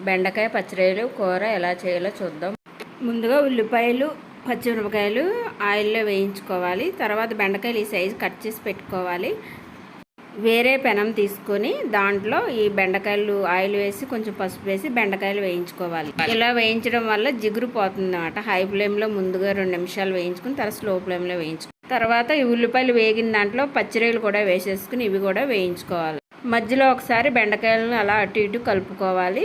బెండకాయ పచ్చిరొయ్యలు కూర ఎలా చేయాలో చూద్దాం. ముందుగా ఉల్లిపాయలు పచ్చిమిరపకాయలు ఆయిల్లో వేయించుకోవాలి. తర్వాత బెండకాయలు ఈ సైజు కట్ చేసి పెట్టుకోవాలి. వేరే పెనం తీసుకొని దాంట్లో ఈ బెండకాయలు ఆయిల్ వేసి కొంచెం పసుపు వేసి బెండకాయలు వేయించుకోవాలి. ఇలా వేయించడం వల్ల జిగురు పోతుంది అన్నమాట. హై ఫ్లేమ్లో ముందుగా 2 నిమిషాలు వేయించుకుని తర్వాత స్లో ఫ్లేమ్లో తర్వాత ఈ ఉల్లిపాయలు వేగిన దాంట్లో పచ్చిరొయ్యలు కూడా వేసేసుకుని ఇవి కూడా వేయించుకోవాలి. మధ్యలో ఒకసారి బెండకాయలను అలా అటు ఇటు కలుపుకోవాలి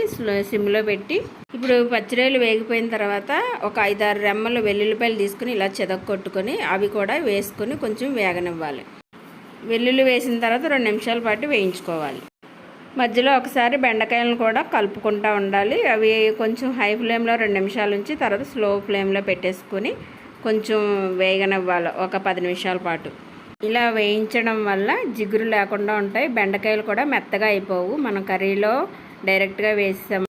సిమ్లో పెట్టి. ఇప్పుడు పచ్చిరొయ్యలు వేగిపోయిన తర్వాత ఒక 5-6 రెమ్మలు వెల్లుల్లిపాయలు తీసుకుని ఇలా చెదక్కొట్టుకొని అవి కూడా వేసుకొని కొంచెం వేగనివ్వాలి. వెల్లుల్లి వేసిన తర్వాత 2 నిమిషాల పాటు వేయించుకోవాలి. మధ్యలో ఒకసారి బెండకాయలను కూడా కలుపుకుంటూ ఉండాలి. అవి కొంచెం హై ఫ్లేమ్లో 2 నిమిషాల నుంచి తర్వాత స్లో ఫ్లేమ్లో పెట్టేసుకొని కొంచెం వేగనివ్వాలి ఒక 10 నిమిషాల పాటు. ఇలా వేయించడం వల్ల జిగురు లేకుండా ఉంటాయి. బెండకాయలు కూడా మెత్తగా అయిపోవు. మనం కర్రీలో డైరెక్ట్గా వేసాం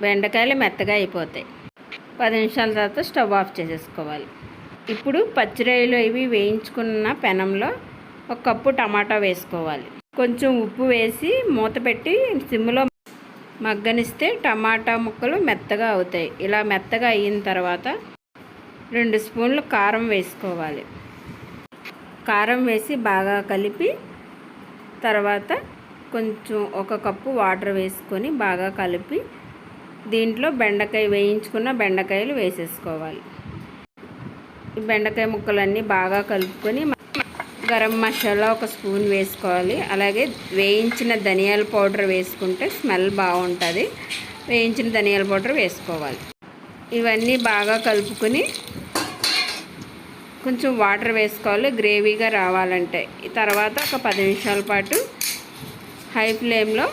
బెండకాయలు మెత్తగా అయిపోతాయి. 10 నిమిషాల తర్వాత స్టవ్ ఆఫ్ చేసేసుకోవాలి. ఇప్పుడు పచ్చిరొయ్యలు ఇవి వేయించుకున్న పెనంలో 1 కప్పు టమాటా వేసుకోవాలి. కొంచెం ఉప్పు వేసి మూత పెట్టి సిమ్లో మగ్గనిస్తే టమాటా ముక్కలు మెత్తగా అవుతాయి. ఇలా మెత్తగా అయిన తర్వాత 2 స్పూన్లు కారం వేసుకోవాలి. కారం వేసి బాగా కలిపి తర్వాత కొంచెం 1 కప్పు వాటర్ వేసుకొని బాగా కలిపి దీంట్లో వేయించుకున్న బెండకాయలు వేసేసుకోవాలి. ఈ బెండకాయ ముక్కలన్నీ బాగా కలుపుకొని గరం మసాలా 1 స్పూన్ వేసుకోవాలి. అలాగే వేయించిన ధనియాల పౌడర్ వేసుకుంటే స్మెల్ బాగుంటుంది. వేయించిన ధనియాల పౌడర్ వేసుకోవాలి. ఇవన్నీ బాగా కలుపుకొని కొంచెం వాటర్ వేసుకోవాలి గ్రేవీగా రావాలంటే. తర్వాత ఒక 10 నిమిషాల పాటు హై ఫ్లేమ్లో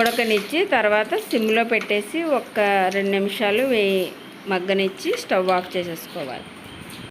ఉడకనిచ్చి తర్వాత సిమ్లో పెట్టేసి ఒక 2 నిమిషాలు మగ్గనిచ్చి స్టవ్ ఆఫ్ చేసేసుకోవాలి.